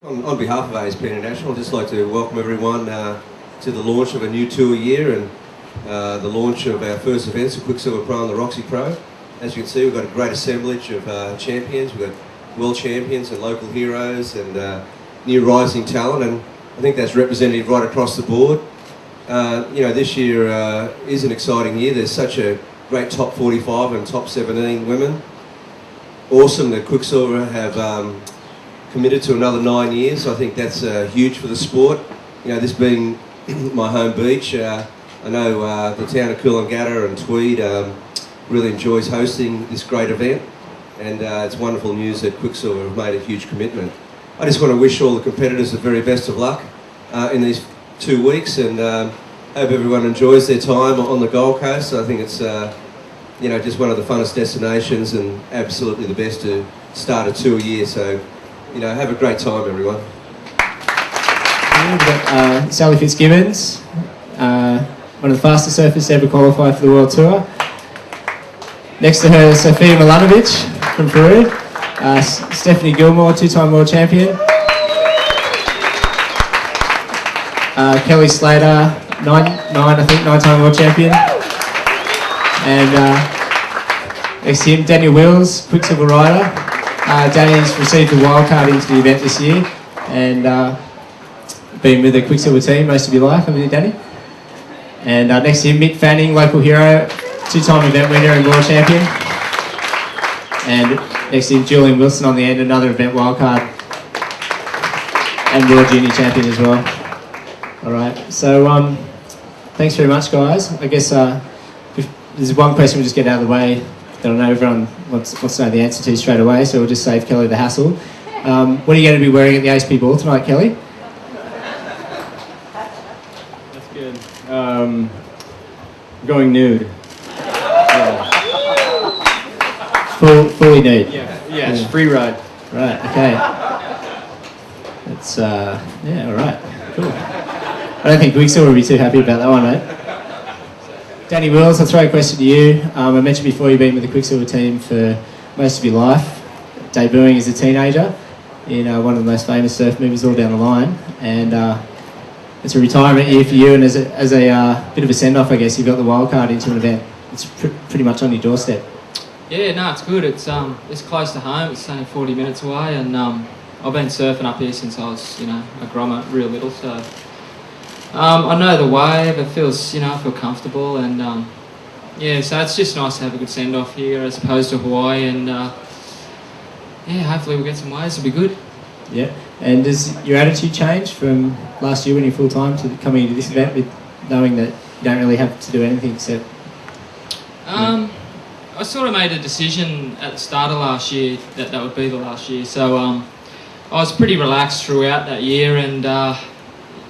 On behalf of ASP International, I'd just like to welcome everyone to the launch of a new tour year and the launch of our first events, the Quiksilver Pro and the Roxy Pro. As you can see, we've got a great assemblage of champions. We've got world champions and local heroes and new rising talent, and I think that's represented right across the board. This year is an exciting year. There's such a great top 45 and top 17 women. Awesome that Quiksilver have committed to another 9 years. I think that's huge for the sport. This being my home beach, I know the town of Coolangatta and Tweed really enjoys hosting this great event, and it's wonderful news that Quiksilver have made a huge commitment. I just want to wish all the competitors the very best of luck in these 2 weeks, and hope everyone enjoys their time on the Gold Coast. I think it's just one of the funnest destinations and absolutely the best to start a tour year. So have a great time, everyone. We've got Sally Fitzgibbons, one of the fastest surfers to ever qualify for the World Tour. Next to her, Sofia Mulanovich from Peru. Stephanie Gilmore, 2-time world champion. Kelly Slater, 9-time world champion. And next to him, Daniel Wills, Quiksilver rider. Danny's received a wildcard into the event this year and been with the Quiksilver team most of your life, haven't you, Danny? And next to him, Mick Fanning, local hero, 2-time event winner and world champion. And next to him, Julian Wilson on the end, another event wildcard and world junior champion as well. All right, so thanks very much, guys. I guess there's one question we'll just get out of the way that I know everyone wants to know the answer to straight away, so we'll just save Kelly the hassle. What are you going to be wearing at the ASP Ball tonight, Kelly? That's good. Going nude. Yeah. Fully nude? Yeah, it's free ride. Right, okay. That's, alright, cool. I don't think Quiksilver will be too happy about that one, mate. Danny Wills, I'll throw a question to you. I mentioned before you've been with the Quiksilver team for most of your life, debuting as a teenager in one of the most famous surf movies all down the line, and it's a retirement year for you, and as a bit of a send-off, I guess, you've got the wildcard into an event. It's pretty much on your doorstep. Yeah, no, it's good. It's close to home. It's only 40 minutes away, and I've been surfing up here since I was, a grommer, real little, so I know the wave. It feels, I feel comfortable, and so it's just nice to have a good send-off here as opposed to Hawaii, and hopefully we'll get some waves. It'll be good. Yeah, and does your attitude change from last year when you're full-time to coming into this event with knowing that you don't really have to do anything except... I sort of made a decision at the start of last year that would be the last year, so I was pretty relaxed throughout that year, and I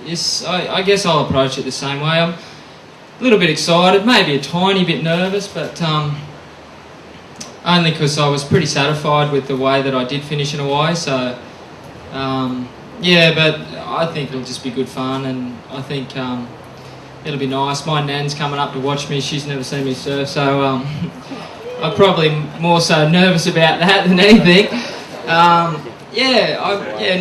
guess I'll approach it the same way. I'm a little bit excited, maybe a tiny bit nervous, but only because I was pretty satisfied with the way that I did finish in Hawaii, so but I think it'll just be good fun, and I think it'll be nice. My nan's coming up to watch me. She's never seen me surf, so I'm probably more so nervous about that than anything.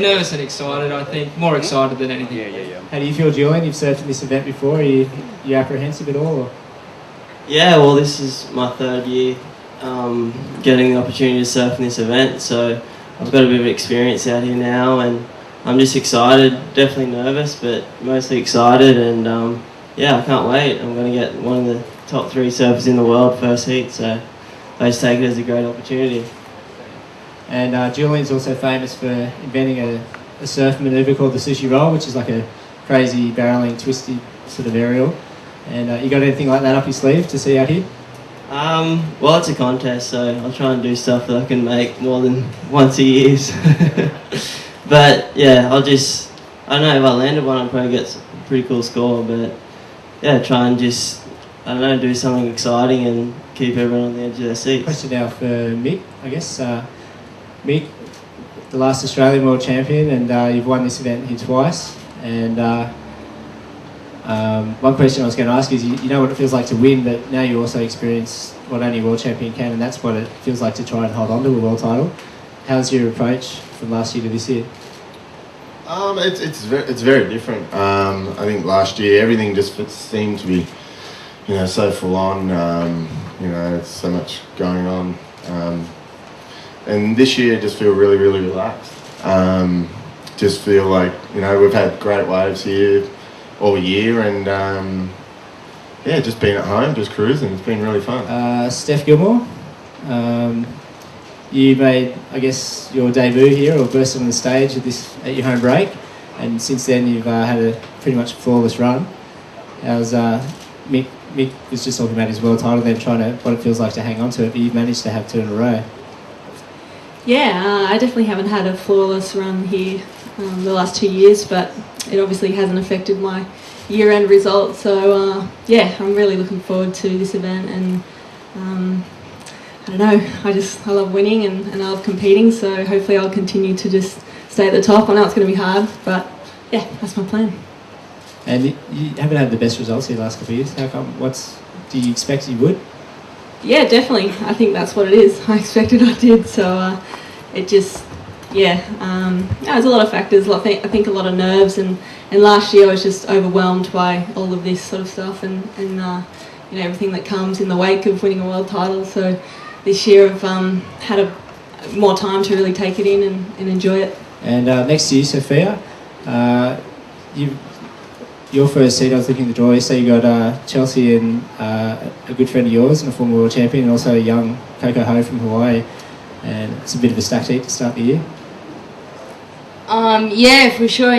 Nervous and excited, I think. More excited than anything. Yeah. How do you feel, Julian? You've surfed in this event before. Are you apprehensive at all? Or? Yeah, well, this is my 3rd year getting the opportunity to surf in this event, so I've got a bit of experience out here now, and I'm just excited. Definitely nervous, but mostly excited, and I can't wait. I'm going to get one of the top 3 surfers in the world first heat, so I just take it as a great opportunity. And Julian's also famous for inventing a surf manoeuvre called the sushi roll, which is like a crazy barreling, twisty sort of aerial. And you got anything like that up your sleeve to see out here? Well, it's a contest, so I'll try and do stuff that I can make more than once a year. But yeah, I don't know, if I landed one, I'd probably get a pretty cool score, but yeah, try and just, do something exciting and keep everyone on the edge of their seats. Question now for Mick, I guess. Mick, the last Australian world champion, and you've won this event here twice. And one question I was going to ask is, you know what it feels like to win, but now you also experience what only a world champion can, and that's what it feels like to try and hold on to a world title. How's your approach from last year to this year? It's very different. I think last year everything just seemed to be, so full on. It's so much going on, and this year just feel really, really relaxed. Just feel like we've had great waves here all year, and just being at home, just cruising. It's been really fun. Steph Gilmore, you made, I guess, your debut here or burst on the stage at your home break, and since then you've had a pretty much flawless run. How's Mick was just talking about his world title, then what it feels like to hang on to it, but you've managed to have 2 in a row. Yeah, I definitely haven't had a flawless run here the last 2 years, but it obviously hasn't affected my year-end results. So I'm really looking forward to this event, and I don't know, I love winning and I love competing, so hopefully I'll continue to just stay at the top. I know it's going to be hard, but yeah, that's my plan. And you haven't had the best results here the last couple of years. How come? Do you expect you would? Yeah, definitely. I think that's what it is. I expected I did, so it just, there's a lot of factors. I think a lot of nerves, and last year I was just overwhelmed by all of this sort of stuff and everything that comes in the wake of winning a world title. So this year I've had more time to really take it in and enjoy it. And next to you, Sofia, your first seed, I was looking at the draw, so you got Chelsea and a good friend of yours and a former world champion, and also a young Coco Ho from Hawaii, and it's a bit of a stacked heat to start the year. Yeah, for sure,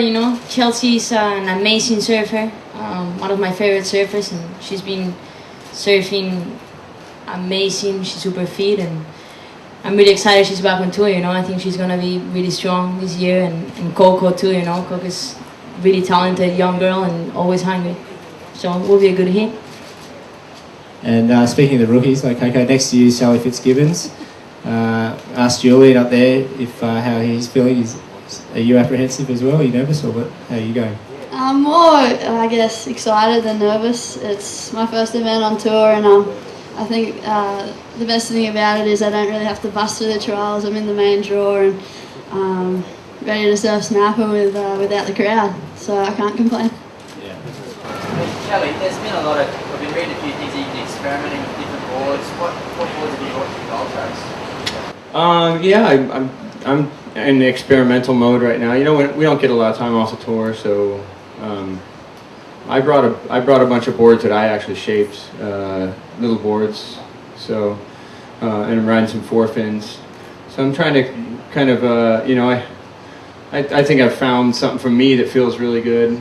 Chelsea's an amazing surfer, one of my favorite surfers, and she's been surfing amazing. She's super fit, and I'm really excited she's back on tour. I think she's going to be really strong this year, and Coco too. Coco's really talented young girl and always hungry, so it will be a good hit. And speaking of the rookies, like Coco, next to you, Sally Fitzgibbons. Asked Julian up there if how he's feeling. Are you apprehensive as well? Are you nervous, or what? How are you going? I'm more, I guess, excited than nervous. It's my first event on tour, and I think the best thing about it is I don't really have to bust through the trials. I'm in the main draw and ready to surf snapper without the crowd, so I can't complain. Yeah. Kelly, there's been a lot of, I've been reading a few things that you've been experimenting with different boards. What boards have you brought to the Gold Coast? I'm in experimental mode right now. We don't get a lot of time off the tour, so I brought a bunch of boards that I actually shaped, little boards. So and I'm riding some 4-fins. So I'm trying to kind of I think I've found something for me that feels really good,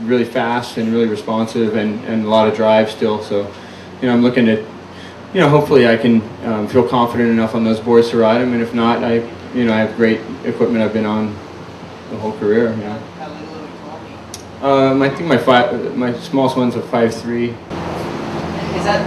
really fast and really responsive, and a lot of drive still. So I'm looking at hopefully I can feel confident enough on those boards to ride them, and if not, I have great equipment I've been on the whole career. How little are we talking? I think my smallest one's a 5.3. Is that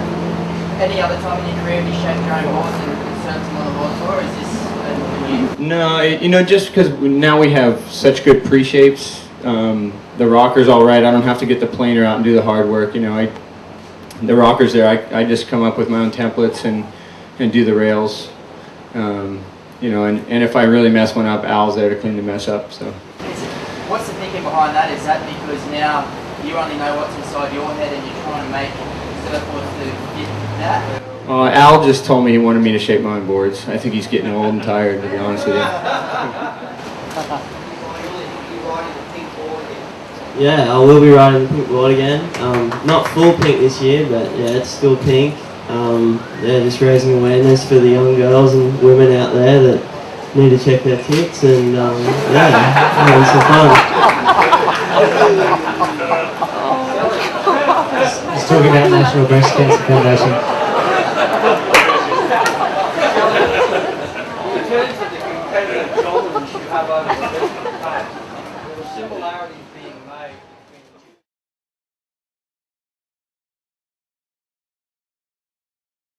any other time in your career have you shaped your own boards and surfed them on the world tour, or is this a new? No, just because now we have such good pre-shapes, the rocker's all right. I don't have to get the planer out and do the hard work. The rocker's there. I just come up with my own templates and do the rails. And if I really mess one up, Al's there to clean the mess up. So. What's the thinking behind that? Is that because now you only know what's inside your head and you're trying to make surfboards to fit that? Al just told me he wanted me to shape my own boards. I think he's getting old and tired, to be honest with you. Yeah, I will be riding the pink board again. Not full pink this year, but yeah, it's still pink. Just raising awareness for the young girls and women out there that need to check their tits, and having some fun. Just talking about National Breast Cancer Foundation. In terms of the competitive tolerance you have over the similarities being made.